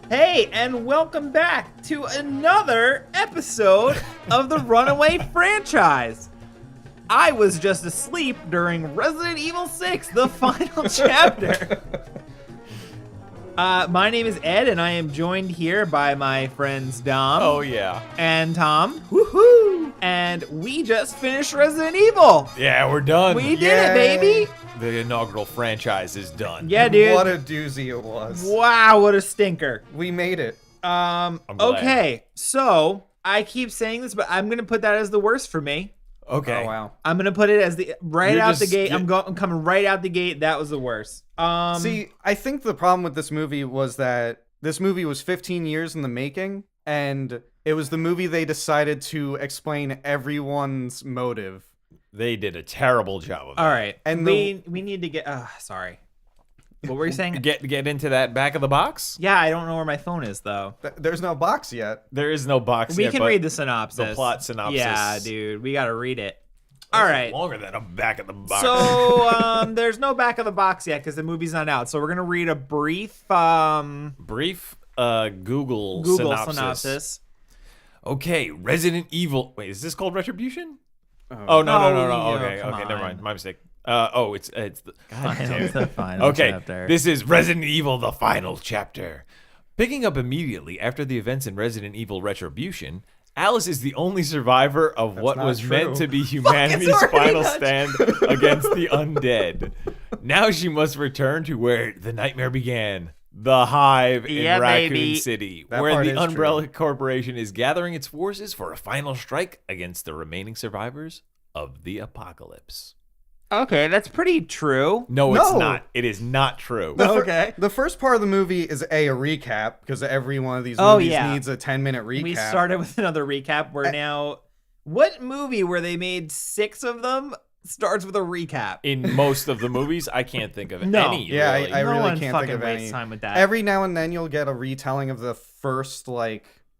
Hey, and welcome back to another episode of the Runaway Franchise. I was just asleep during Resident Evil 6, the final chapter. My name is Ed, and I am joined here by my friends Dom. Oh, yeah. And Tom. Woohoo! And we just finished Resident Evil. Yeah, we're done. We did it, baby. The inaugural franchise is done. Yeah, dude. What a doozy it was. Wow, what a stinker. We made it. glad. Okay, so I keep saying this, but I'm gonna put that as the worst for me. Okay. Oh, wow. I'm gonna put it as the You're out the just- gate. I'm coming right out the gate. That was the worst. See, I think the problem with this movie was that this movie was 15 years in the making, and it was the movie they decided to explain everyone's motive. They did a terrible job of that. all right, And we need to get. Sorry, what were you saying? Get into that back of the box? Yeah, I don't know where my phone is though. There's no box yet. There is no box We yet, can but read the synopsis. the plot synopsis. Yeah, dude, we gotta read it. All That's right. longer than a back of the box. So there's no back of the box yet because the movie's not out. So we're gonna read a brief Brief Google synopsis. Okay, Resident Evil. Wait, is this called Retribution? Oh, Oh, no. yeah, Okay, come never on. mind. My mistake. It's the. God damn it. the final Okay, chapter. this is Resident Evil, the final chapter. Picking up immediately after the events in Resident Evil Retribution, Alice is the only survivor of what not was true. meant to be humanity's already final not stand against the undead. Now she must return to where the nightmare began. The Hive in Yeah, Raccoon baby. City, That where part the is Umbrella true. Corporation is gathering its forces for a final strike against the remaining survivors of the apocalypse. Okay, that's pretty true. No, it's No. not. It is not true. Okay. The first part of the movie is a recap, because every one of these Oh, movies yeah. needs a 10-minute recap. We started with another recap. We're now. What movie where they made 6 of them starts with a recap? In most of the movies, I can't think of No. any. Yeah, really. I No really one can't fucking think of wastes any. time with that. Every now and then you'll get a retelling of the first,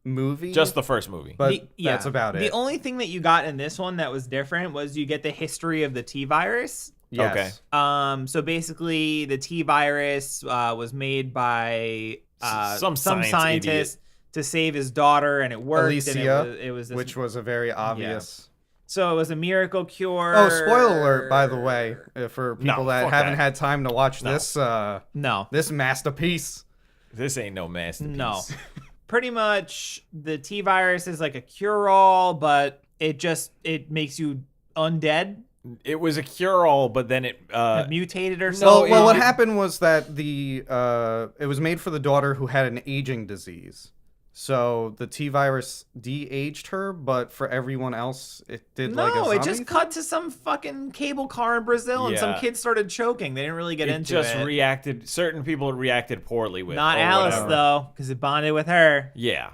movie. Just the first movie. But that's about it. The only thing that you got in this one that was different was you get the history of the T virus. Yes. Okay. So basically, the T virus was made by Some scientist to save his daughter, and it worked. Alicia, and it was this, which was a very obvious. so it was a miracle cure. Oh, spoiler alert! By the way, for people No, that fuck haven't that. had time to watch No, this masterpiece. This ain't no masterpiece. no. Pretty much, the T virus is like a cure-all, but it makes you undead, It was a cure-all, but then it mutated or no, something. Well, what it- happened was that it was made for the daughter who had an aging disease. So the T virus de-aged her, but for everyone else, it did like a No, zombie it just cut to some fucking cable car in Brazil, and some Yeah. kids started choking. They didn't really get it into just it. reacted. Certain people reacted poorly with. Not or Alice whatever. though, because it bonded with her. Yeah.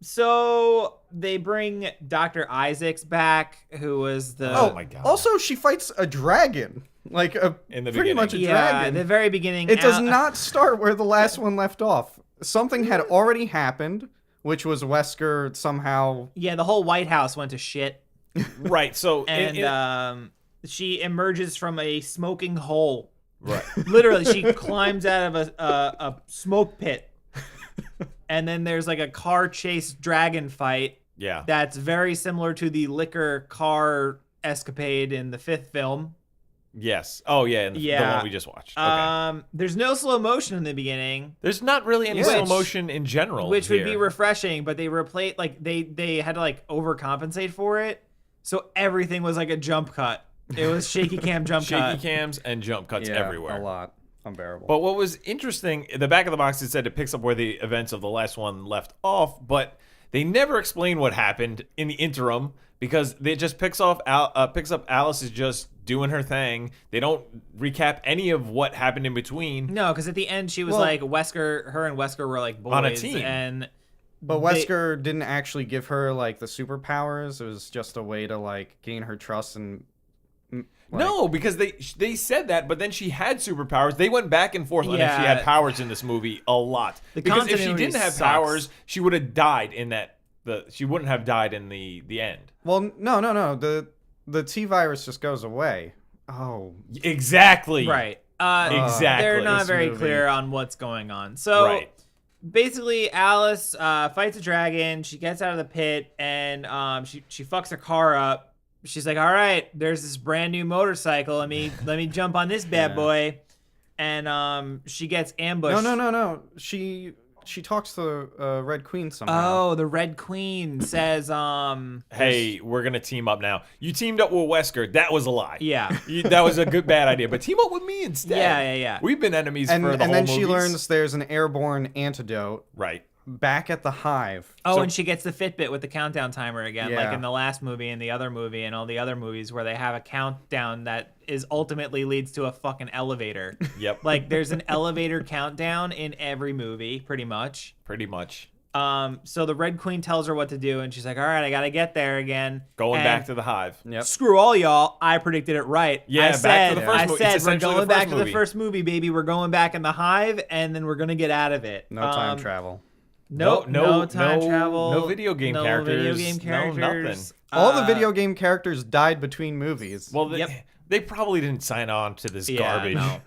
So they bring Dr. Isaacs back, who was the Oh my God. Also, she fights a dragon, like In the pretty beginning. much a yeah, dragon. the very beginning. It does Al- not start where the last one left off. Something had already happened, which was Wesker somehow. Yeah, the whole White House went to shit, Right. So and she emerges from a smoking hole. right. Literally, she climbs out of a smoke pit, and then there's like a car chase dragon fight. Yeah. That's very similar to the liquor car escapade in the 5th film. Yes. Oh yeah. And the Yeah. one we just watched. Okay. There's no slow motion in the beginning, There's not really any Which- slow motion in general. which would be here. refreshing, but they replaced they had to overcompensate for it, so everything was like a jump cut. It was shaky cam jump shaky cut. cams and jump cuts everywhere. A lot. Unbearable. But what was interesting, the back of the box, it said it picks up where the events of the last one left off, but they never explain what happened in the interim because it just picks up Alice is just doing her thing. They don't recap any of what happened in between. No, because at the end she was Well- like her and Wesker were like boys On a team. and But they- Wesker didn't actually give her the superpowers. It was just a way to gain her trust and. No, because they said that, but then she had superpowers. They went back and forth on if she Yeah. had powers in this movie a lot. The Because if she continuity didn't have sucks. powers, she would have died in that. She wouldn't have died in the end. Well, no. The T virus just goes away. Oh, Exactly. right. Exactly. They're not This very movie. clear on what's going on. So Right. basically, Alice fights a dragon. She gets out of the pit, and she fucks her car up. She's like, all right, there's this brand new motorcycle. Let me jump on this bad boy. And she gets ambushed. No. She talks to Red Queen somehow. Oh, the Red Queen says, hey, we're gonna team up now. You teamed up with Wesker. That was a lie. yeah. That was a bad idea. But team up with me instead. Yeah. We've been enemies for the whole And then she movies. learns there's an airborne antidote Right. back at the Hive. Oh, So- and she gets the Fitbit with the countdown timer again, like Yeah. in the last movie and the other movie and all the other movies where they have a countdown that is ultimately leads to a fucking elevator. Yep. Like there's an elevator countdown in every movie, pretty much. Pretty much. So the Red Queen tells her what to do, and she's like, all right, I gotta get there again. Going And back to the Hive. Yep. screw all y'all, I predicted it right. Yeah, I back said, to the first I movie. It's said we're essentially going the first back to the movie. first movie, baby. We're going back in the Hive, and then we're gonna get out of it. No time travel. No time travel. No video game characters. No video game characters. No nothing. All the video game characters died between movies. Well, Yep. they probably didn't sign on to this garbage. No.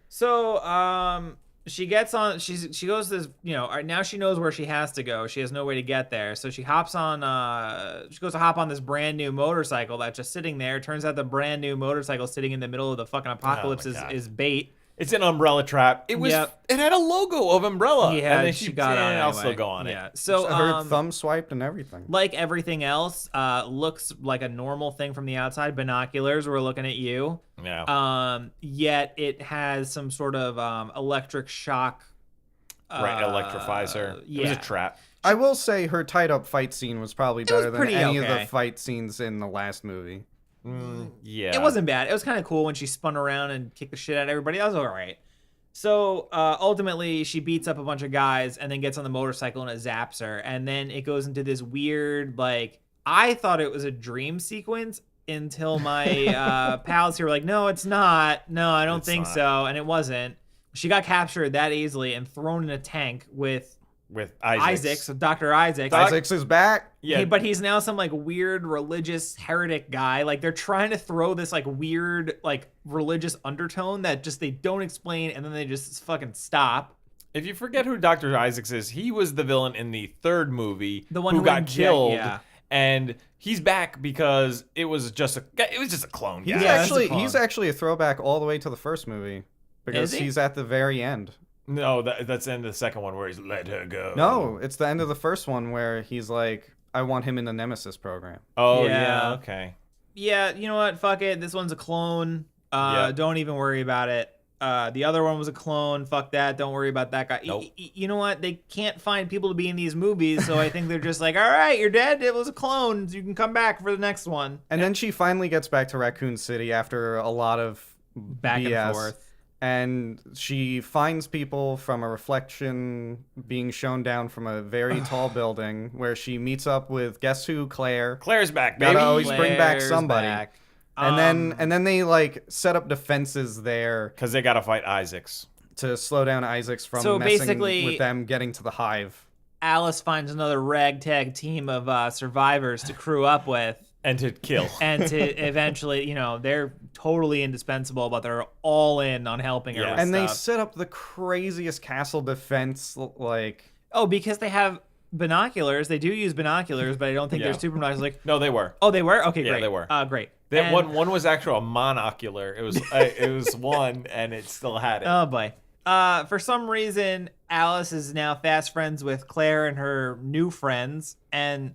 So, she gets on. She goes to this. Now she knows where she has to go. She has no way to get there. So she hops on. She goes to hop on this brand new motorcycle that's just sitting there. Turns out the brand new motorcycle sitting in the middle of the fucking apocalypse God. is bait. It's an umbrella trap. It was. Yep. It had a logo of umbrella. Yeah, and then she got on. I'll anyway. still go on Yeah. it. So her thumb swiped and everything. like everything else, looks like a normal thing from the outside. Binoculars were looking at you. Yeah. Yet it has some sort of electric shock. Right. Electrifies her. It was a yeah. trap. I will say her tied up fight scene was probably better than pretty any of okay. the fight scenes in the last movie. Yeah. It wasn't bad. It was kind of cool when she spun around and kicked the shit out of everybody. That was all right. So ultimately, she beats up a bunch of guys and then gets on the motorcycle and it zaps her. And then it goes into this weird, like, I thought it was a dream sequence until my pals here were like, no, it's not. No, I don't think not. so. And it wasn't. She got captured that easily and thrown in a tank with Isaac. so Dr. Isaac. Isaacs is back. Yeah. But he's now some like weird religious heretic guy. Like they're trying to throw this like weird like religious undertone that just they don't explain and then they just fucking stop. If you forget who Dr. Isaacs is, he was the villain in the third movie. The one who who got inject- killed. yeah. And he's back because it was just a clone. He's guy. Yeah, that's a he's clone. actually a throwback all the way to the first movie because Is he? he's at the very end. No, that's the end of the second one where he's let her go. No, it's the end of the first one where he's like, I want him in the Nemesis program. Oh Yeah. yeah, okay. Yeah, you know what? Fuck it. This one's a clone. Yeah. Don't even worry about it. The other one was a clone. Fuck that. Don't worry about that guy. Nope. You know what? They can't find people to be in these movies, so I think they're just like, all right, you're dead. It was a clone. You can come back for the next one. And then she finally gets back to Raccoon City after a lot of Back BS. and forth. And she finds people from a reflection being shown down from a very tall building where she meets up with, guess who, Claire. Claire's back, baby. Gotta always bring back Claire's somebody. back. And then they like set up defenses there Because they gotta fight Isaacs. to slow down Isaacs from So messing basically- with them getting to the Hive. Alice finds another ragtag team of survivors to crew up with. And to kill. And to eventually, they're totally indispensable, but they're all in on helping her Yeah. with And they stuff. set up the craziest castle defense, like... Oh, because they have binoculars. They do use binoculars, but I don't think Yeah. they're super binoculars. Like, No, they were. oh, they were? Okay, Yeah, great. they were. Great. That And- one was actually a monocular. It was one, and it still had it. Oh, boy. For some reason, Alice is now fast friends with Claire and her new friends, and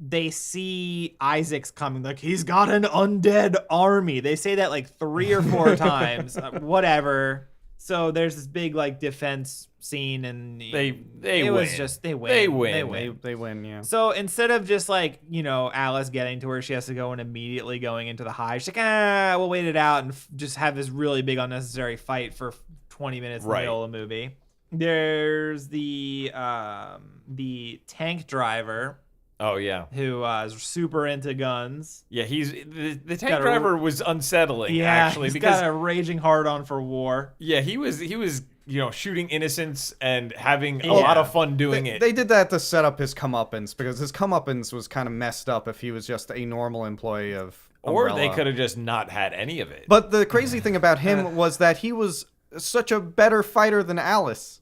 they see Isaac's coming. Like, he's got an undead army. They say that like 3 or 4 times. Whatever. So there's this big like defense scene, and They it win. was just they win. They win. They win, yeah. So instead of just like, Alice getting to where she has to go and immediately going into the hive, she's like, we'll wait it out and just have this really big unnecessary fight for 20 minutes in the Right. middle of the movie. There's the tank driver Oh yeah, who is super into guns. yeah. He's the got tank a- driver was unsettling actually he's because got a raging hard on for war. yeah, he was shooting innocents and having a Yeah. lot of fun doing it. They did that to set up his comeuppance, because his comeuppance was kind of messed up if he was just a normal employee of or Umbrella. they could have just not had any of it. But the crazy thing about him was that he was such a better fighter than Alice.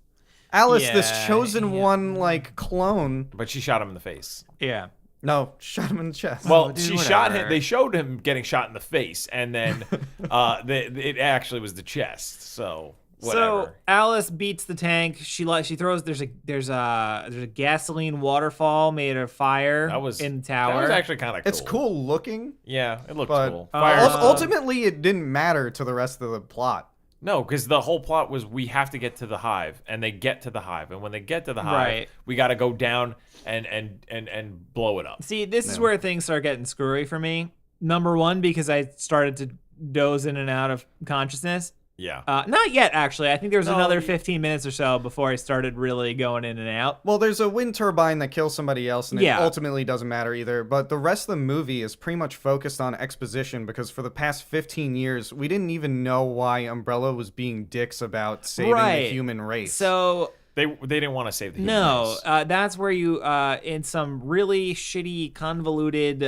Alice, Yeah, this chosen one, like, clone. But she shot him in the face. Yeah. No, shot him in the chest. Well, dude, she shot whatever. him. They showed him getting shot in the face, and then it actually was the chest. So whatever. So Alice beats the tank. She throws. There's a gasoline waterfall made of fire that was in the tower. That was actually kind of cool. it's cool looking, Yeah, it looked but cool. ultimately it didn't matter to the rest of the plot. No, because the whole plot was we have to get to the hive, and they get to the hive, and when they get to the hive, Right. we got to go down and blow it up. See, this is where things start getting screwy for me. Number one, because I started to doze in and out of consciousness. Yeah. Not yet, actually. I think there was No, another you- 15 minutes or so before I started really going in and out. Well, there's a wind turbine that kills somebody else, and Yeah. it ultimately doesn't matter either. But the rest of the movie is pretty much focused on exposition because for the past 15 years, we didn't even know why Umbrella was being dicks about saving Right. the human race. So They didn't want to save the human no, race. that's where you in some really shitty, convoluted.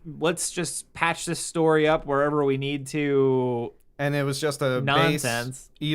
Let's just patch this story up wherever we need to. And it was just a Nonsense. base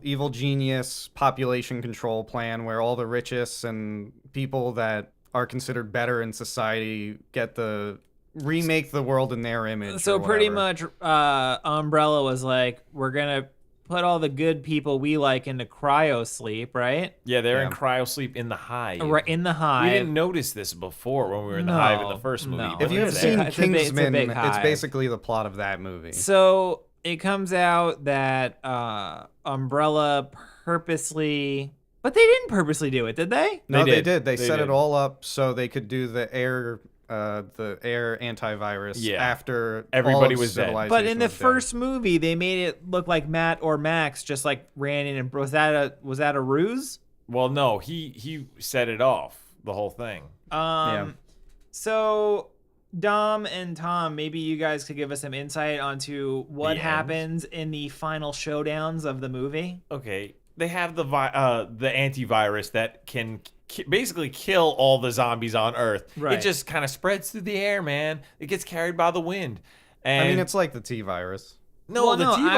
evil genius population control plan where all the richest and people that are considered better in society get the remake the world in their image. So or pretty whatever. much, Umbrella was like, we're gonna put all the good people we like into cryo sleep, right? Yeah, they're Yeah. in cryo sleep in the hive. Right in the We hive. didn't notice this before when we were in the hive in the first movie. no. but If you we're have It's there. seen it's a big- it's a Kingsman, big it's hive. basically the plot of that movie. So it comes out that Umbrella purposely, but they didn't purposely do it, did they? No, They they did. did. They They set did. it all up so they could do the air antivirus Yeah. after Everybody all of was dead. civilization But in the was dead. first movie, they made it look like Matt or Max just like ran in and was that a ruse? Well, no, he set it off, the whole thing. So Dom and Tom, maybe you guys could give us some insight onto what The end. happens in the final showdowns of the movie. Okay, they have the antivirus that can basically kill all the zombies on Earth. Right. It just kind of spreads through the air, man. It gets carried by the wind. And I mean, it's like the T virus. no, well, the no, T-virus.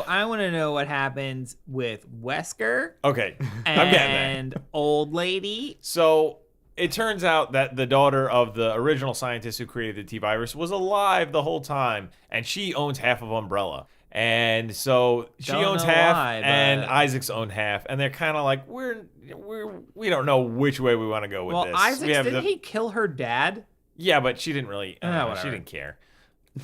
I want to know what happens with Wesker Okay, I'm getting there. and old lady. So it turns out that the daughter of the original scientist who created the T-virus was alive the whole time, and she owns half of Umbrella. And so she Don't owns know half, why, and but- Isaac's own half, and they're kind of like we don't know which way we want to go with Well, this. Isaac, We have didn't the- he kill her dad? Yeah, but she didn't really. Yeah, she whatever. didn't care.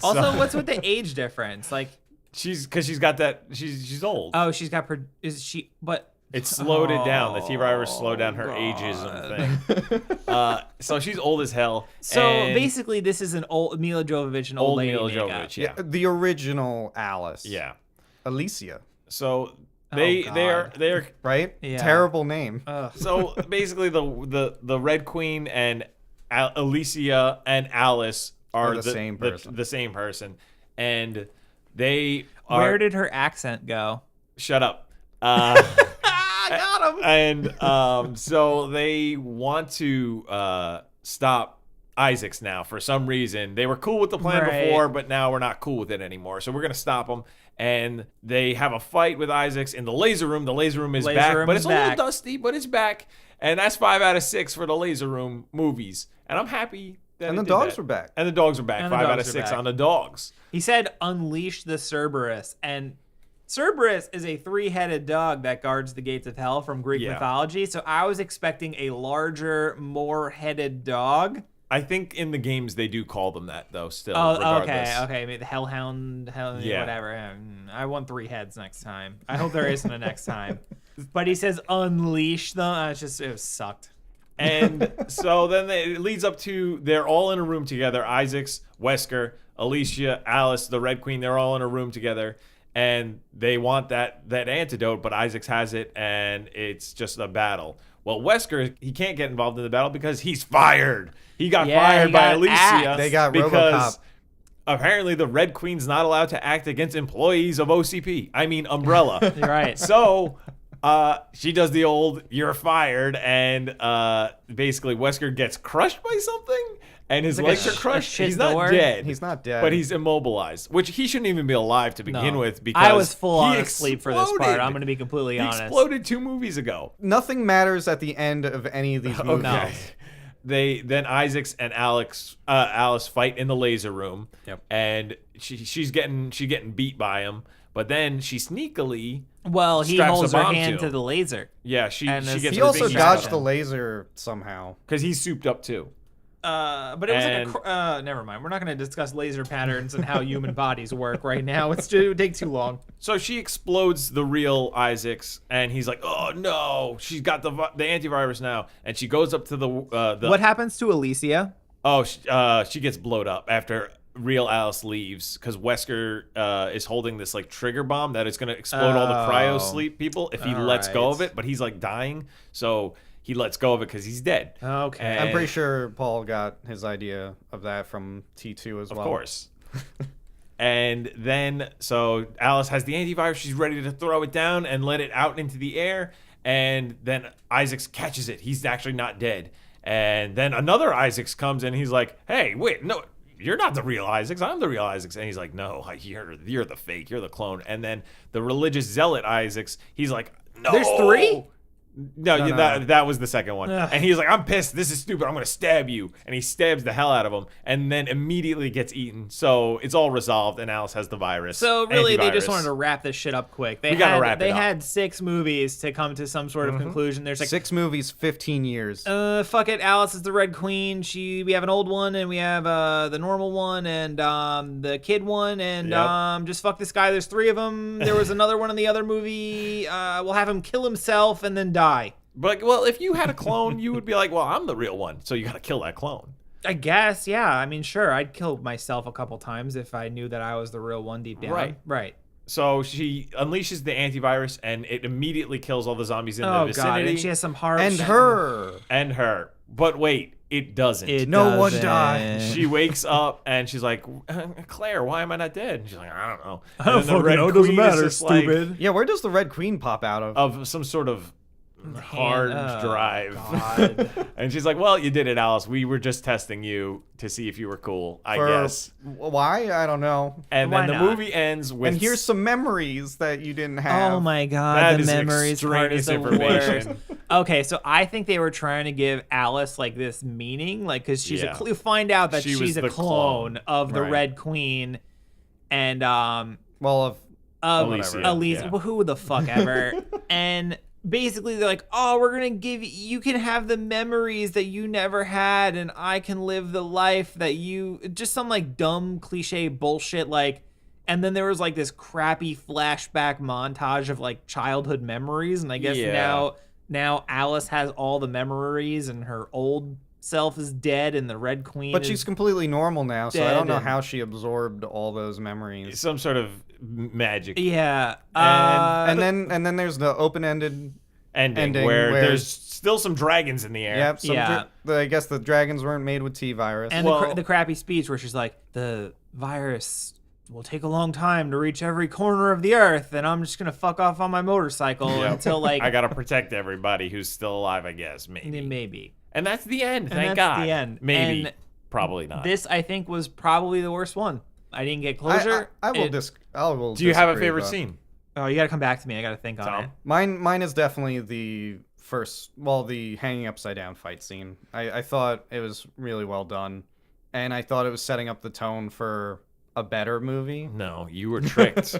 Also, So- what's with the age difference? Like, she's got that. She's old. oh, she's got is she? But It slowed it down. The T-virus Oh, slowed down her ageism thing. So she's old as hell. so and basically, this is an old Mila Jovovich, an old, old lady Mila makeup. Jovovich. Yeah. The original Alice. Yeah. Alicia, So Oh, they're right? Yeah. Terrible name. so basically the Red Queen and Alicia and Alice are the same person. The same person, and they are. Where did her accent go? Shut up. I got him. And so they want to stop Isaacs now for some reason. They were cool with the plan Right. before, but now we're not cool with it anymore. So we're gonna stop them. And they have a fight with Isaacs in the laser room. The laser room is Laser back, room but is it's a back. little dusty, but it's back. And that's 5 out of 6 for the laser room movies. And I'm happy that And it the did dogs that. were back. And the dogs were back. And the 5 out of dogs are 6 back. on the dogs. He said, "Unleash the Cerberus," and Cerberus is a 3-headed dog that guards the gates of hell from Greek Yeah. mythology. So I was expecting a larger, more headed dog. I think in the games they do call them that though. Still, Oh, regardless. okay. Maybe the Hellhound, Yeah. whatever. I want 3 heads next time. I hope there isn't a next time. But he says, "Unleash them." It sucked. And so then it leads up to they're all in a room together. Isaacs, Wesker, Alicia, Alice, the Red Queen. They're all in a room together, and they want that antidote. But Isaacs has it, and it's just a battle. Well, Wesker, he can't get involved in the battle because he's fired. He got Yeah, fired he by got Alicia. axed. They got because RoboCop. apparently the Red Queen's not allowed to act against employees of OCP. I mean Umbrella. You're right. So She does the old "you're fired," and basically Wesker gets crushed by something, and his like legs a are crushed. shit He's not door? dead. He's not dead. but he's immobilized, which he shouldn't even be alive to begin No. with. Because I was full he on asleep for this part. exploded. I'm going to be completely He honest. exploded 2 movies ago. Nothing matters at the end of any of these movies. Okay. Then Isaacs and Alice fight in the laser room. Yep. And she's getting beat by him, but then she sneakily Well, he straps holds a her bomb hand to to the laser. she And gets He her also big dodged shot. the laser somehow. because he's souped up too. But it was And- like never mind. We're not going to discuss laser patterns and how human bodies work right now. It would take too long. So she explodes the real Isaacs, and he's like, "Oh no, she's got the antivirus now." And she goes up to the What happens to Alicia? she gets blowed up after real Alice leaves because Wesker is holding this like trigger bomb that is going to explode all the cryo sleep people if he lets go of Alright. it, but he's like dying, so he lets go of it because he's dead. Okay. And- I'm pretty sure Paul got his idea of that from T2 as well. Of course. And then, so Alice has the antivirus. She's ready to throw it down and let it out into the air. And then Isaacs catches it. He's actually not dead. And then another Isaacs comes and he's like, "Hey, wait, no, you're not the real Isaacs. I'm the real Isaacs." And he's like, "No, you're the fake. You're the clone." And then the religious zealot Isaacs, he's like, "No." There's 3? No, No, that was the second one. Ugh. And he's like, "I'm pissed. This is stupid. I'm going to stab you." And he stabs the hell out of him and then immediately gets eaten. So it's all resolved and Alice has the virus. So really, they just Antivirus. wanted to wrap this shit up quick. We gotta wrap it They up. had 6 movies to come to some sort of conclusion. There's like, 6 movies, 15 years. fuck it, Alice is the Red Queen. We have an old one, and we have the normal one, and the kid one, and Yep. just fuck this guy. There's 3 of them. There was another one in the other movie. We'll have him kill himself and then die. But, well, if you had a clone, you would be like, "Well, I'm the real one." So you got to kill that clone. I guess, yeah. I mean, sure, I'd kill myself a couple times if I knew that I was the real one deep down. Right. So she unleashes the antivirus and it immediately kills all the zombies in the Oh, vicinity. God. And she has some hard And her. And her. But wait, it doesn't. No one doesn't. died. She wakes up and she's like, "Claire, why am I not dead?" And she's like, "I don't know." I don't And then the Red know. It doesn't Queen is matter, just like, stupid. Yeah, where does the Red Queen pop out of? of some sort of hard Oh, drive. God. And she's like, "Well, you did it, Alice. We were just testing you to see if you were cool, I guess." Why? I don't know. And Why then the not? movie ends with And here's some memories that you didn't have. Oh my God, That the is memories part extraneous is the information. worst. Okay, so I think they were trying to give Alice like this meaning, like because she's Yeah. you find out that She was she's a the clone clone. of the Right. Red Queen, and Well, Alicia, Elise, yeah. well, who the fuck ever, and basically they're like, "Oh, we're gonna give you can have the memories that you never had, and I can live the life that you." Just some like dumb cliche bullshit like. And then there was like this crappy flashback montage of like childhood memories, and I guess Yeah. now Alice has all the memories, and her old self is dead, and the Red Queen. but is she's completely normal now, so I dead don't know and- how she absorbed all those memories. some sort of magic yeah. And then there's the open-ended. ending where- where there's still some dragons in the air. Yep. Yeah. I guess the dragons weren't made with T-virus. and well- the crappy speech where she's like, "The virus will take a long time to reach every corner of the earth, and I'm just gonna fuck off on my motorcycle Yep. until like I gotta protect everybody who's still alive, I guess, maybe. maybe." And that's the end. And Thank that's God. the end. Maybe. And Probably not. This I think was probably the worst one. I didn't get closure. I will It- Do you have a disagree, favorite but scene? Oh, you gotta come back to me. I gotta think on Tom? it. Mine is definitely the the hanging upside down fight scene. I thought it was really well done, and I thought it was setting up the tone for a better movie. No, you were tricked.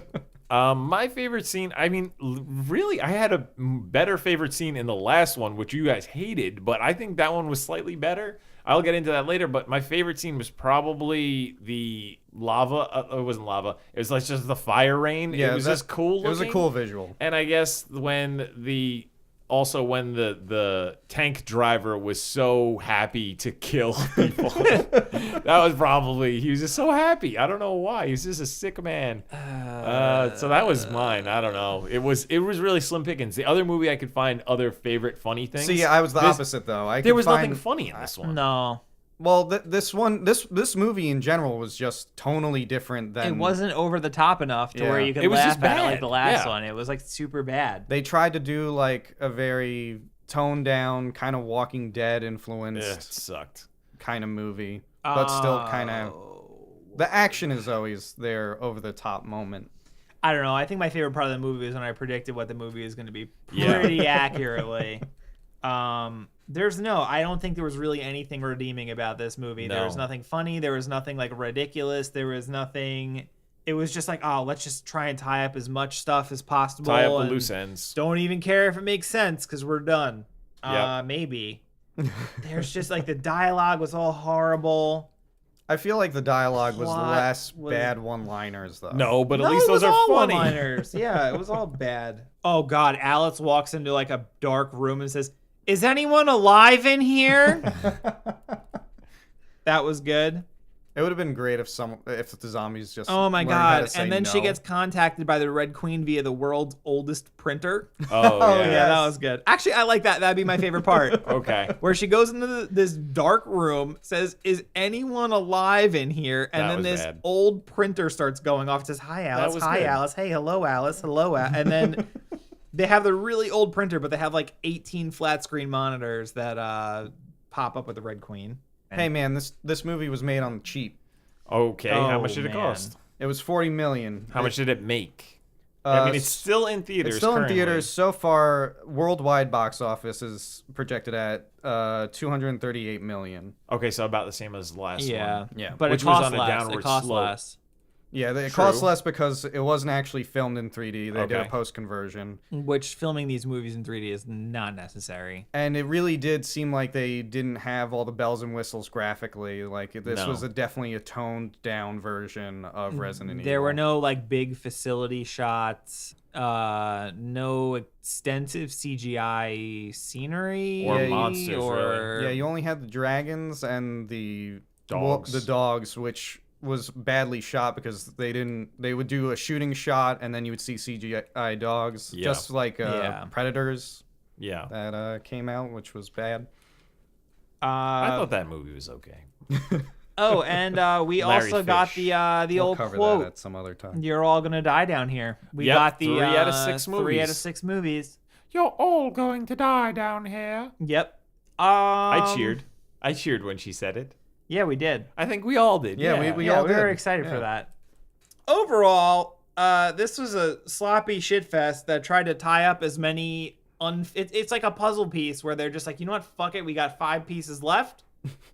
My favorite scene, I mean, really, I had a better favorite scene in the last one, which you guys hated, but I think that one was slightly better. I'll get into that later, but my favorite scene was probably the lava. It wasn't lava. It was like just the fire rain. Yeah, it was that- just cool looking. It was a cool visual. And I guess when the tank driver was so happy to kill people, that was probably, he was just so happy. I don't know why. He was just a sick man. So that was mine. I don't know. It was really slim pickings. The other movie I could find other favorite funny things. See, I was the This- opposite though. There was nothing funny in this one. No. Well, this movie in general was just tonally different than. It wasn't over the top enough to where Yeah. you could It was laugh just at it like bad. the last Yeah. one. It was like super bad. They tried to do like a very toned down, kind of Walking Dead It influenced sucked. kind of movie, but still kind of. Oh. The action is always there, over the top moment. I don't know. I think my favorite part of the movie is when I predicted what the movie is going to be Yeah. pretty accurately. I don't think there was really anything redeeming about this movie. There No. was nothing funny. There was nothing like ridiculous. There was nothing. It was just like, oh, let's just try and tie up as much stuff as possible. Tie up the and loose ends. Don't even care if it makes sense because we're done. Yep. Maybe. There's just like the dialogue was all horrible. I feel like the dialogue was Plot less was- bad one-liners though. No, but at No, least it was those are all funny. one-liners. Yeah, it was all bad. Oh God, Alex walks into like a dark room and says, "Is anyone alive in here?" That was good. It would have been great if the zombies just. Oh my learned how to God! say And then she no. gets contacted by the Red Queen via the world's oldest printer. Oh, Oh, yeah. Yeah, yes. that was good. Actually, I like that. That'd be my favorite part. Okay. Where she goes into this dark room, says, "Is anyone alive in here?" And That then was this bad. old printer starts going off. It says, "Hi, Alice. was Hi, good. Alice. Hey, hello, Alice. Hello, And then they have the really old printer, but they have like 18 flat screen monitors that pop up with the Red Queen. Hey man, this movie was made on the cheap. Okay. How Oh, much did it man. cost? It was $40 million. How much did it make? I mean, it's still in theaters. It's still in currently. theaters. So far, worldwide box office is projected at $238 million. Okay, so about the same as the last Yeah. one. Yeah. But Which it was costs on a less. downward It costs slope. less. Yeah, it True. costs less because it wasn't actually filmed in 3D. They did a Okay. post conversion, Which filming these movies in 3D is not necessary. and it really did seem like they didn't have all the bells and whistles graphically. Like this No. was definitely a toned down version of Resident Evil. There were no like big facility shots, no extensive CGI scenery Or Yeah, monsters, or Yeah, you only had the dragons and the Dogs. the dogs, which was badly shot because they would do a shooting shot and then you would see CGI dogs, Yeah. just like Yeah. Predators Yeah. that came out, which was bad. I thought that movie was okay. Oh, and we Larry also got Fish. the We'll old cover quote. that at some other time. You're all gonna die down here. We Yep, got the 3 out of 6 3 out of movies. 6 movies. You're all going to die down here. Yep. I cheered. I cheered when she said it. Yeah, we did. I think we all did. Yeah, Yeah, we yeah, all we were did. excited for Yeah. that. Overall, this was a sloppy shit fest that tried to tie up as many. It's like a puzzle piece where they're just like, you know what? Fuck it. We got 5 pieces left.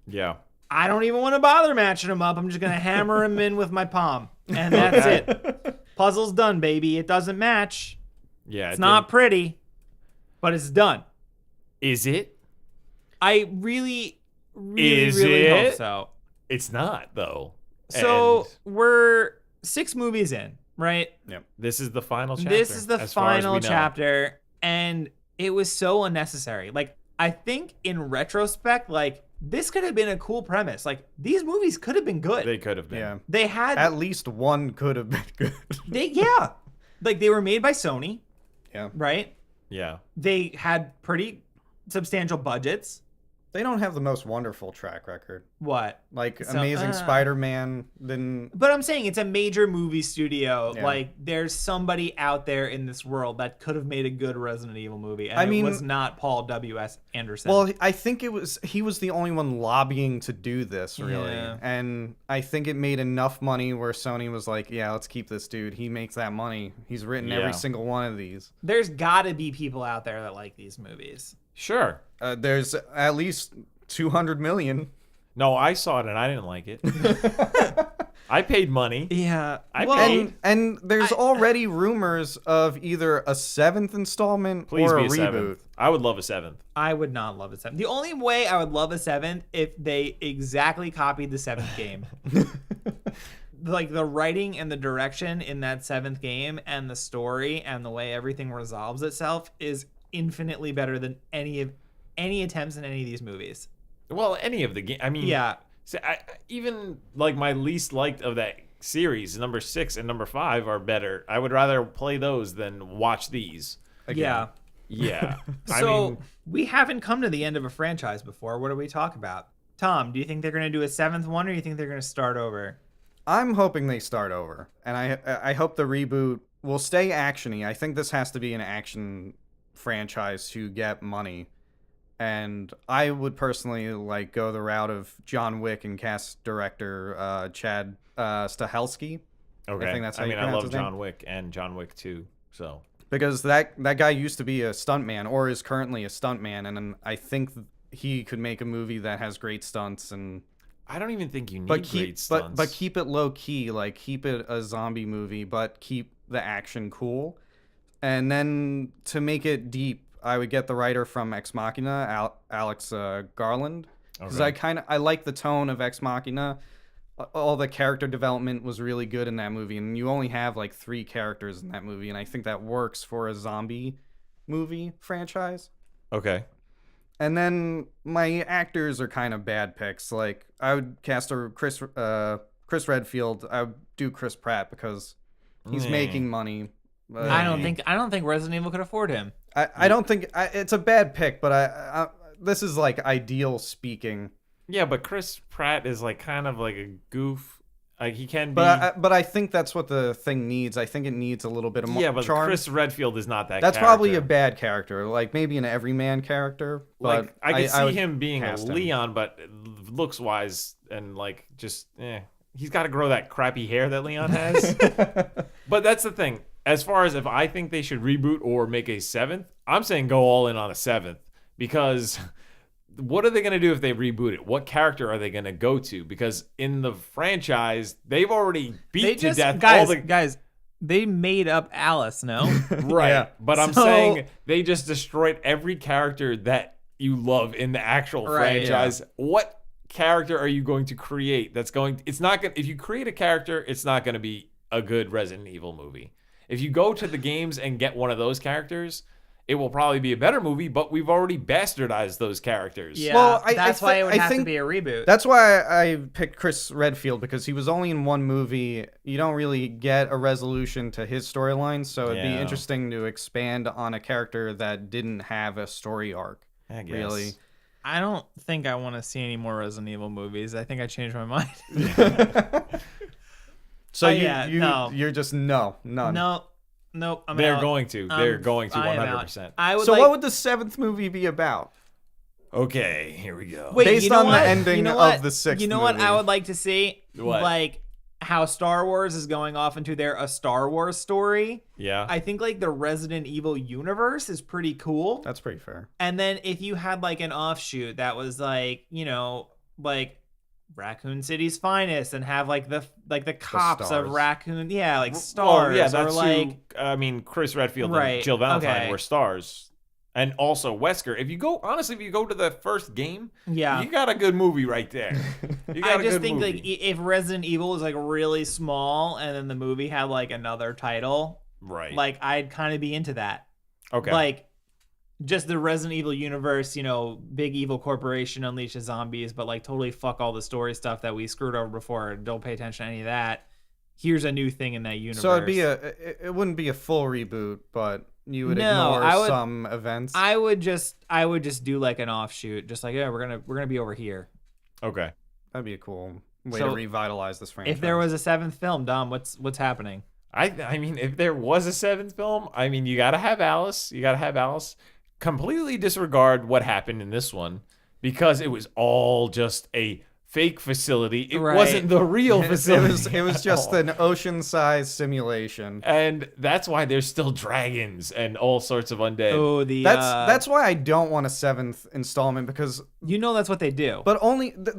Yeah. I don't even want to bother matching them up. I'm just gonna hammer them in with my palm, and that's it. Puzzle's done, baby. It doesn't match. Yeah. It's not pretty, but it's done. Is it? I really, really, Is really hope it? so. It's not though. So And we're 6 movies in, right? this is the final chapter. This is the as far as final we know. chapter, and it was so unnecessary. Like, I think in retrospect, like, this could have been a cool premise. Like, these movies could have been good. They could have been. Yeah, They had, at least one could have been good. yeah. Like, they were made by Sony, Yeah, right? Yeah. They had pretty substantial budgets. they don't have the most wonderful track record. What? Like So- Amazing Spider-Man didn't. But I'm saying it's a major movie studio. Yeah. Like, there's somebody out there in this world that could have made a good Resident Evil movie. And I mean- it was not Paul W.S. Anderson. Well, I think he was the only one lobbying to do this, really. Yeah. And I think it made enough money where Sony was like, yeah, let's keep this dude. He makes that money. He's written Yeah. every single one of these. there's got to be people out there that like these movies. Sure. There's at least 200 million. No, I saw it and I didn't like it. I paid money. Yeah. I well, paid. And there's already rumors of either a 7th installment Please or be a a reboot. seventh. I would love a 7th. I would not love a 7th. The only way I would love a 7th if they exactly copied the 7th game. Like the writing and the direction in that 7th game and the story and the way everything resolves itself is infinitely better than any attempts in any of these movies. Well, any of the game. I mean, Yeah. So even like my least liked of that series, number 6 and number 5 are better. I would rather play those than watch these. Yeah. Yeah. I So mean, we haven't come to the end of a franchise before. What do we talk about? Tom, do you think they're going to do a 7th one, or do you think they're going to start over? I'm hoping they start over, and I hope the reboot will stay actiony. I think this has to be an action franchise to get money, and I would personally like go the route of John Wick and cast director Chad Stahelski. Okay. I think that's how I you mean, I pronounce love his name. John Wick and John Wick 2, so. Because that guy used to be a stuntman, or is currently a stuntman, and I think he could make a movie that has great stunts and. I don't even think you need But great stunts. but keep it low key, like keep it a zombie movie, but keep the action cool. And then to make it deep, I would get the writer from Ex Machina, Alex Garland, because Okay. I like the tone of Ex Machina. All the character development was really good in that movie, and you only have like 3 characters in that movie, and I think that works for a zombie movie franchise. Okay. And then my actors are kind of bad picks. Like I would cast a Chris Redfield. I would do Chris Pratt because he's making money. I don't think Resident Evil could afford him. I don't think it's a bad pick, but I this is like ideal speaking. Yeah, but Chris Pratt is like kind of like a goof. Like he can be. But I think that's what the thing needs. I think it needs a little bit of more yeah, but charm. Chris Redfield is not that. That's character. probably a bad character, like maybe an everyman character. But Like I could see would him being a cast him. Leon, but looks wise and like just he's got to grow that crappy hair that Leon has. But that's the thing. As far as if I think they should reboot or make a 7th, I'm saying go all in on a 7th because what are they going to do if they reboot it? What character are they going to go to? Because in the franchise, they've already beat to death all the guys. They made up Alice, no? right. Yeah. But I'm So- saying they just destroyed every character that you love in the actual Right, franchise. What character are you going to create that's going it's not going if you create a character, it's not going to be a good Resident Evil movie. If you go to the games and get one of those characters, it will probably be a better movie, but we've already bastardized those characters. Yeah, Well, that's why it would I have to think be a reboot. That's why I picked Chris Redfield, because he was only in one movie. You don't really get a resolution to his storyline, so it'd be Yeah. interesting to expand on a character that didn't have a story arc. I guess. Really. I don't think I want to see any more Resident Evil movies. I think I changed my mind. So no. you're just none. Nope. I'm They're out. going to. They're going to I am out. 100%. I would So like, what would the 7th movie be about? Okay, here we go. Wait, based you know on the what? ending You know of what? the 6th You know what movie? I would like to see? What? Like how Star Wars is going off into their A Star Wars story. Yeah. I think like the Resident Evil universe is pretty cool. That's pretty fair. And then if you had like an offshoot that was like, like Raccoon City's finest, and have like the cops of stars. Raccoon, like Well, stars, yeah, that's or like who, I mean, Chris Redfield Right, and Jill Valentine okay. were stars. And also Wesker. If you go to the first game, yeah. you got a good movie right there. You got I a just good think movie. like if Resident Evil was like really small and then the movie had like another title, right. like I'd kind of be into that. okay. Like just the Resident Evil universe, big evil corporation unleashes zombies, but like totally fuck all the story stuff that we screwed over before. Don't pay attention to any of that. Here's a new thing in that universe. So it wouldn't be a full reboot, but you would No, ignore I would- some events. I would just do like an offshoot, just like we're gonna be over here. okay. That'd be a cool way So, to revitalize this franchise. If there was a 7th film, Dom, what's happening? I mean, if there was a 7th film, I mean, you got to have Alice. Completely disregard what happened in this one because it was all just a fake facility. It Right. wasn't the real facility. it was at just all. an ocean-sized simulation. And that's why there's still dragons and all sorts of undead. Oh, That's why I don't want a 7th installment, because that's what they do. but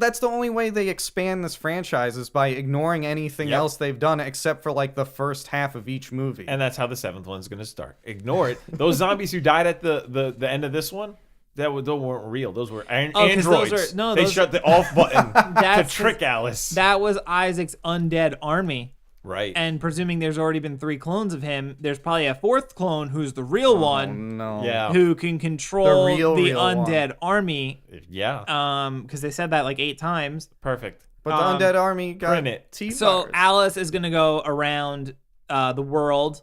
that's the only way they expand this franchise is by ignoring anything Yep. else they've done except for like the first half of each movie. And that's how the 7th one's going to start. Ignore it. Those zombies who died at the end of this one, those weren't real. Those were 'cause androids. those They shut the off button to That's trick Alice. That was Isaac's undead army. Right. And presuming there's already been 3 clones of him, there's probably a 4th clone who's the real one no. Yeah. who can control the real undead army. Yeah. Because they said that like 8 times. Perfect. But the undead army got print it. T-virus. So Alice is gonna go around the world,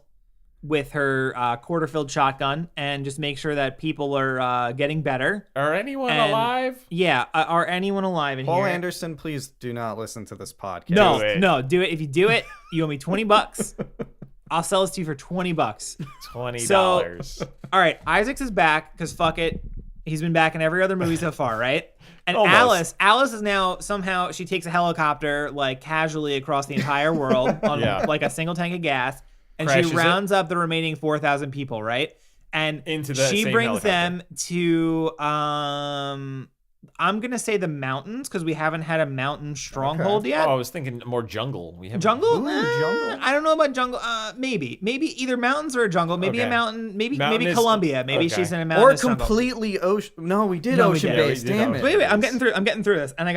with her quarter-filled shotgun and just make sure that people are getting better. Are anyone And- alive? Yeah, are anyone alive in Paul here? Anderson, please do not listen to this podcast. No, Do it. no, do it. If you do it, you owe me $20. I'll sell this to you for $20. $20. All right, Isaacs is back because fuck it. He's been back in every other movie so far, right? And Almost. Alice is now somehow she takes a helicopter like casually across the entire world on Yeah. like a single tank of gas, and Crashes she rounds up the remaining 4,000 people, right? And Into that she same brings them helicopter. to I'm gonna say the mountains because we haven't had a mountain stronghold yet. Oh, I was thinking more jungle. We have Jungle? Ooh, jungle. I don't know about jungle. Maybe either mountains or a jungle. Maybe a Okay. mountain. Maybe Mountainous- Columbia. Maybe okay. she's in a Or mountainous jungle. completely ocean. No, we did No, we ocean didn't. based. Yeah, we did Damn ocean. it. Wait, I'm getting through this, and I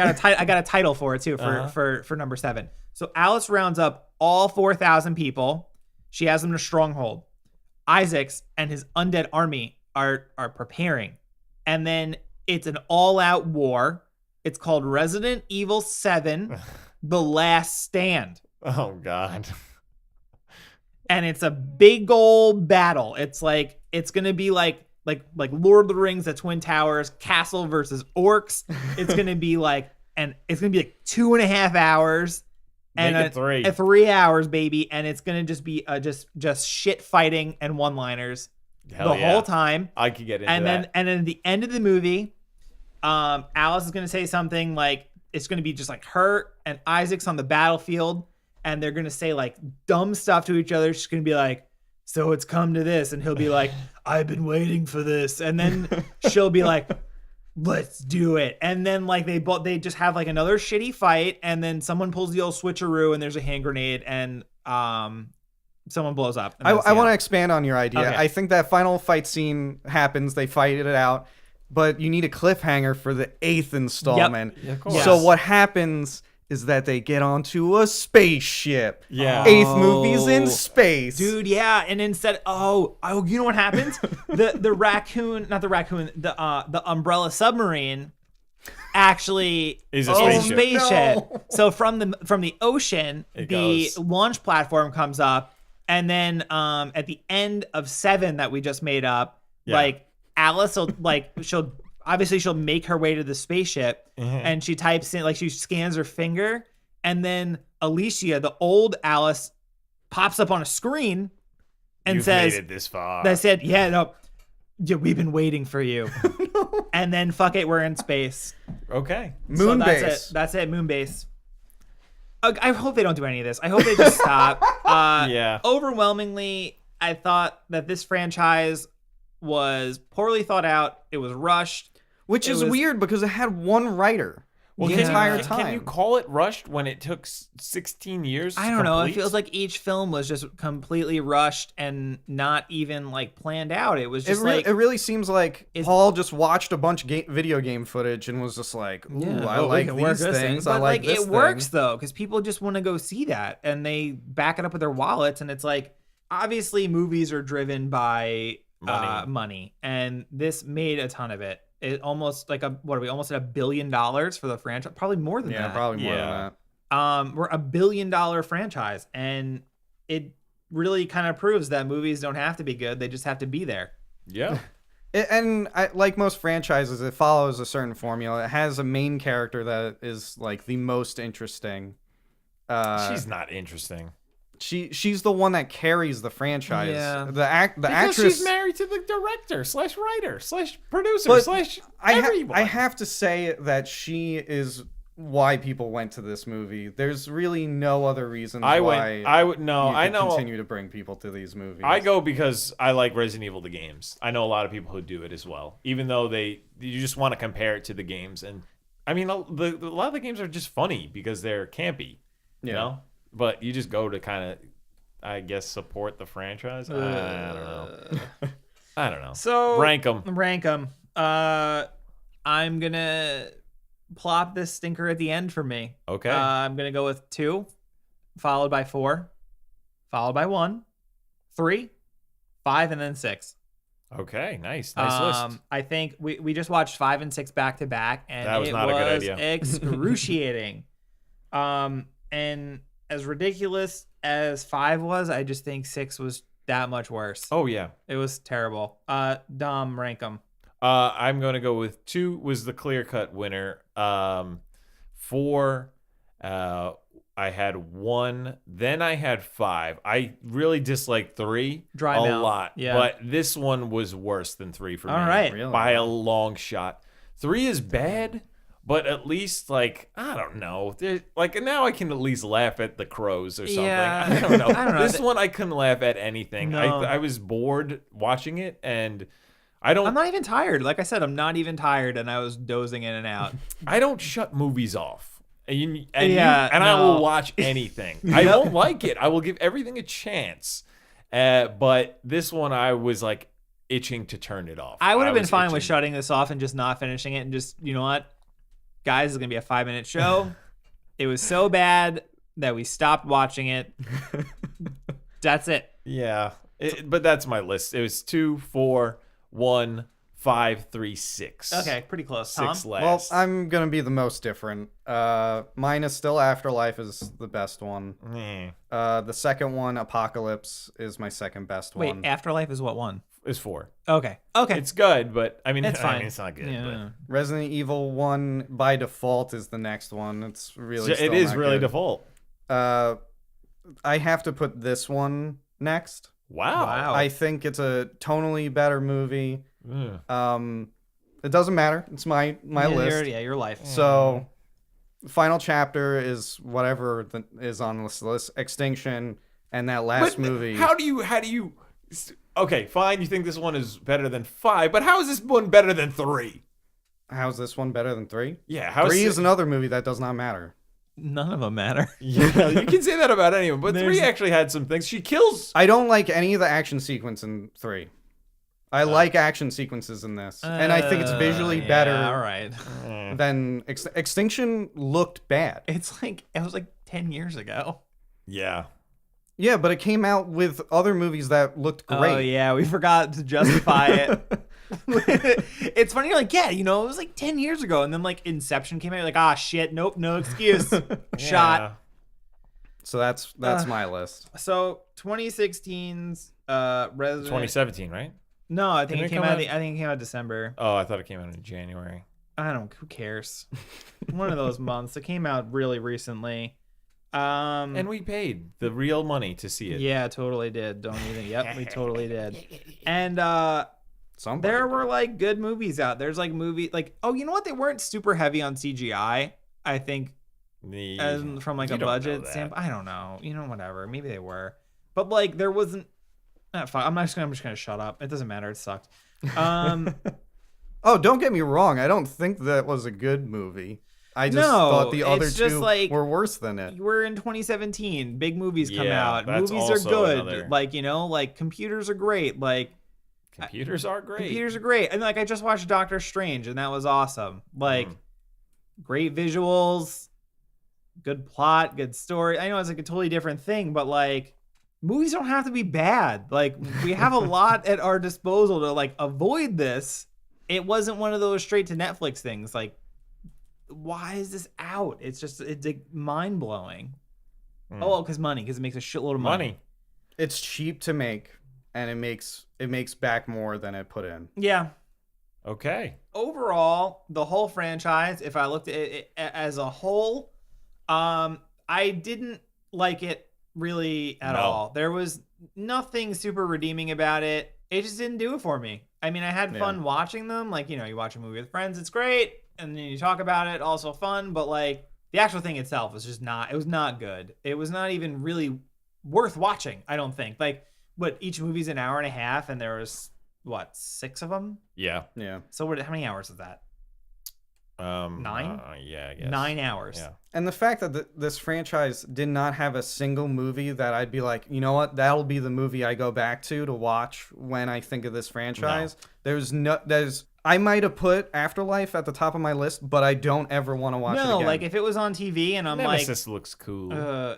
got a title for it too for number 7. So Alice rounds up all 4,000 people. She has them in a stronghold. Isaacs and his undead army are preparing, and then it's an all-out war. It's called Resident Evil 7: The Last Stand. Oh God. And it's a big old battle. It's gonna be like Lord of the Rings, the Twin Towers, castle versus orcs. It's gonna be it's gonna be like 2.5 hours. Make it 3. 3 hours, baby. And it's gonna just be just shit fighting and one-liners Hell the yeah. whole time. I could get into And that. then at the end of the movie, Alice is gonna say something like it's gonna be just like her and Isaac's on the battlefield, and they're gonna say like dumb stuff to each other. She's gonna be like, "So it's come to this," and he'll be like, "I've been waiting for this," and then she'll be like, "Let's do it." And then like they just have like another shitty fight, and then someone pulls the old switcheroo, and there's a hand grenade, and someone blows up. And that's I the want to end. expand on your idea. Okay. I think that final fight scene happens. They fight it out, but you need a cliffhanger for the 8th installment. Yeah, of course. So Yes. what happens is that they get onto a spaceship. Yeah. 8th movie's in space. Dude, yeah, and instead, you know what happens? the raccoon, not the raccoon, the umbrella submarine, actually Is a is spaceship. No. So from the ocean, It the goes. launch platform comes up, and then at the end of 7 that we just made up, Yeah. like Alice will she'll make her way to the spaceship, and she types in she scans her finger, and then Alicia, the old Alice, pops up on a screen and You've says made it this far. that said, "Yeah, no, yeah, we've been waiting for you." And then fuck it, we're in space. Okay. Moon So that's base. it. That's it. Moon base. I hope they don't do any of this. I hope they just stop. Yeah. Overwhelmingly, I thought that this franchise was poorly thought out. It was rushed. Which It is was- weird because it had one writer the can entire you, time. Can you call it rushed when it took 16 years? I to don't know. It complete? feels like each film was just completely rushed and not even planned out. It was It, just it really seems like Is- Paul just watched a bunch of video game footage and was just like, "Ooh, I like these things. I But like this it works thing." though, because people just want to go see that, and they back it up with their wallets. And it's like, obviously, movies are driven by money, and this made a ton of it. It almost we almost at $1 billion for the franchise, probably more than Yeah, that. probably more Yeah. than that. We're a $1 billion franchise, and it really kind of proves that movies don't have to be good; they just have to be there. Yeah. Like most franchises, it follows a certain formula. It has a main character that is like the most interesting. She's not interesting. She's the one that carries the franchise. Yeah. The Because actress. she's married to the director / writer / producer But / I everyone. have to say that she is why people went to this movie. There's really no other reason why I would no. you I could know. continue to bring people to these movies. I go because I like Resident Evil the games. I know a lot of people who do it as well. Even though you just want to compare it to the games, and I mean a lot of the games are just funny because they're campy, you know. But you just go to kind of, I guess, support the franchise. I don't know. I don't know. So rank them. I'm gonna plop this stinker at the end for me. Okay. I'm gonna go with 2, followed by 4, followed by 1, 3, 5, and then 6. Okay. Nice list. I think we just watched 5 and 6 back to back, and That was it not a good was idea. excruciating. And as ridiculous as 5 was, I just think 6 was that much worse. Oh yeah. It was terrible. Dom, rank them. I'm going to go with 2 was the clear-cut winner. 4, I had 1, then I had 5. I really disliked 3 Dry a mouth. lot, Yeah. but this one was worse than 3 for me. All right. Really? By a long shot. 3 is bad, but at least, like, I don't know. Like, now I can at least laugh at the crows or something. Yeah. I don't know. I don't know. This one, I couldn't laugh at anything. No. I was bored watching it, and I don't... I'm not even tired. Like I said, I'm not even tired, and I was dozing in and out. I don't shut movies off. And Yeah, I will no. watch anything. I won't like it. I will give everything a chance. But this one, I was like itching to turn it off. I would have been was fine with itching. shutting this off and just not finishing it and just, you know what? Guys, it's going to be a 5-minute show. It was so bad that we stopped watching it. That's it. Yeah, but that's my list. It was 2, 4, 1, 5, 3, 6. Okay, pretty close. Tom? 6 Well, last. I'm gonna be the most different. Mine is still Afterlife is the best one. The second one, Apocalypse, is my second best Wait, one. Afterlife is what one? It's 4. Okay. Okay. It's good, but I mean, It's fine. it's not good. Yeah. Resident Evil 1 by default is the next one. It's really But still it is not really good. default. I have to put this one next. Wow. I think it's a tonally better movie. Ugh. It doesn't matter. It's my list. Your life. So, final chapter is whatever is on this list. Extinction and that last But movie. How do you? Okay, fine. You think this one is better than 5, but how is this one better than 3? How's this one better than 3? Yeah, how 3 is another movie that does not matter. None of them matter. Yeah, you can say that about anyone, but 3 actually had some things. She kills. I don't like any of the action sequence in 3. I like action sequences in this, and I think it's visually better All right. than Extinction looked bad. It was like 10 years ago. Yeah. Yeah, but it came out with other movies that looked great. Oh yeah, we forgot to justify it. It's funny, you're like, yeah, it was like 10 years ago, and then like Inception came out, you're like, ah shit, nope, no excuse. Shot. So that's my list. So 2016's Resident 2017, right? No, I think Didn't it it came come out out- I think it came out December. Oh, I thought it came out in January. Who cares? One of those months. It came out really recently. And we paid the real money to see it. Yeah, totally did. Don't you think? Yep, we totally did. And Somebody there were like good movies out. There's like oh, you know what? They weren't super heavy on CGI. I think from like You a don't know budget that. standpoint. I don't know. Whatever. Maybe they were, but like there wasn't. Fine. I'm just gonna shut up. It doesn't matter. It sucked. Oh, don't get me wrong. I don't think that was a good movie. I just No, thought the other it's just two like- were worse than it. We're in 2017. Big movies come Yeah, out. that's Movies are also good. another- Like computers are great. Like Computers are great. computers are great. And like I just watched Doctor Strange, and that was awesome. Like great visuals, good plot, good story. I know it's like a totally different thing, but like movies don't have to be bad. Like we have a lot at our disposal to like avoid this. It wasn't one of those straight to Netflix things. Like, why is this out? It's like mind blowing. Oh, because it makes a shitload of money. It's cheap to make, and it makes back more than it put in. Yeah. Okay. Overall, the whole franchise, if I looked at it as a whole, I didn't like it really at all. There was nothing super redeeming about it. It just didn't do it for me. I mean, I had fun watching them. Like, you watch a movie with friends, it's great. And then you talk about it, also fun. But like the actual thing itself was just it was not good. It was not even really worth watching, I don't think. Like, each movie's an hour and a half, and there was, 6 of them? Yeah. Yeah. So how many hours is that? 9? Yeah, I guess. 9 hours. Yeah. And the fact that this franchise did not have a single movie that I'd be like, you know what, that'll be the movie I go back to watch when I think of this franchise, I might have put Afterlife at the top of my list, but I don't ever want to watch it No, again. like if it was on TV and I'm Nemesis looks cool.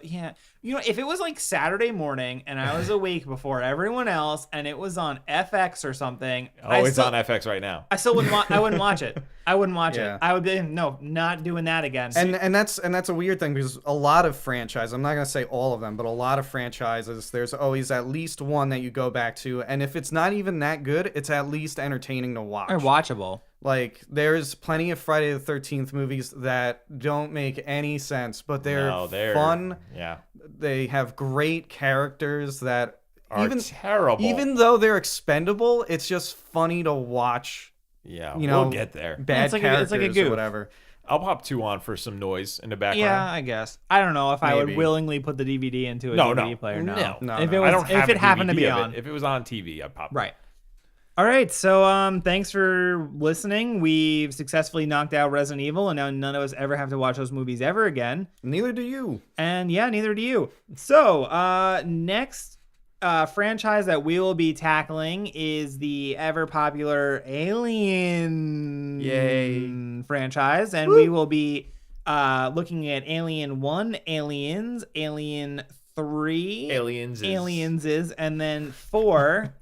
yeah. You know, if it was like Saturday morning and I was awake before everyone else and it was on FX or something. It's on FX right now. I still wouldn't I wouldn't watch it. I wouldn't watch Yeah. it. I would be, no, not doing that again. And that's a weird thing because a lot of franchises, I'm not going to say all of them, but a lot of franchises, there's always at least one that you go back to. And if it's not even that good, it's at least entertaining to watch. Or watchable. Like, there's plenty of Friday the 13th movies that don't make any sense, but they're fun. Yeah. They have great characters that Are terrible. Even though they're expendable, it's just funny to watch. Yeah, You know, we'll get there. Bad characters it's like a goof. or whatever. I'll pop 2 on for some noise in the background. Yeah, I guess. I don't know if I would Maybe. willingly put the DVD into a No, DVD player. No, If no. it was, I don't have if it a happened to DVD be of it. on. If it was on TV, I'd pop it. Right. All right, so thanks for listening. We've successfully knocked out Resident Evil, and now none of us ever have to watch those movies ever again. Neither do you. And yeah, neither do you. So next franchise that we will be tackling is the ever popular Alien franchise, and we will be looking at Alien 1, Aliens, Alien 3, Alienses, and then 4,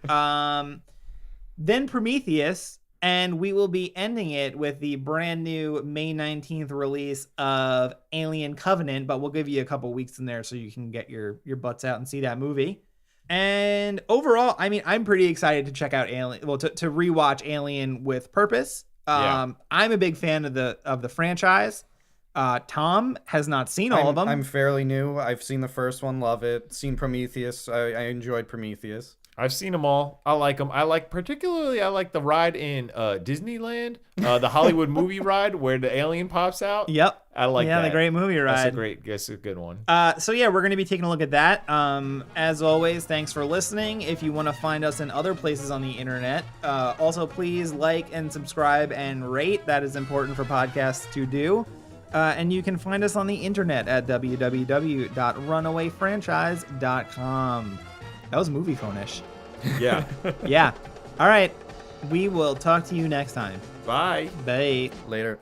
then Prometheus, and we will be ending it with the brand new May 19th release of Alien Covenant, but we'll give you a couple weeks in there so you can get your butts out and see that movie. And overall, I mean, I'm pretty excited to check out Alien, well, to rewatch Alien with purpose. I'm a big fan of the franchise. Tom has not seen all of them. I'm fairly new. I've seen the first one, love it. Seen Prometheus. I enjoyed Prometheus. I've seen them all. I like them. I like the ride in Disneyland, the Hollywood movie ride where the alien pops out. Yep. I like that. Yeah, the great movie ride. That's a good one. So yeah, we're going to be taking a look at that. As always, thanks for listening. If you want to find us in other places on the internet, also please like and subscribe and rate. That is important for podcasts to do. And you can find us on the internet at www.runawayfranchise.com. That was movie phone-ish. Yeah. Yeah. All right. We will talk to you next time. Bye. Bye. Later.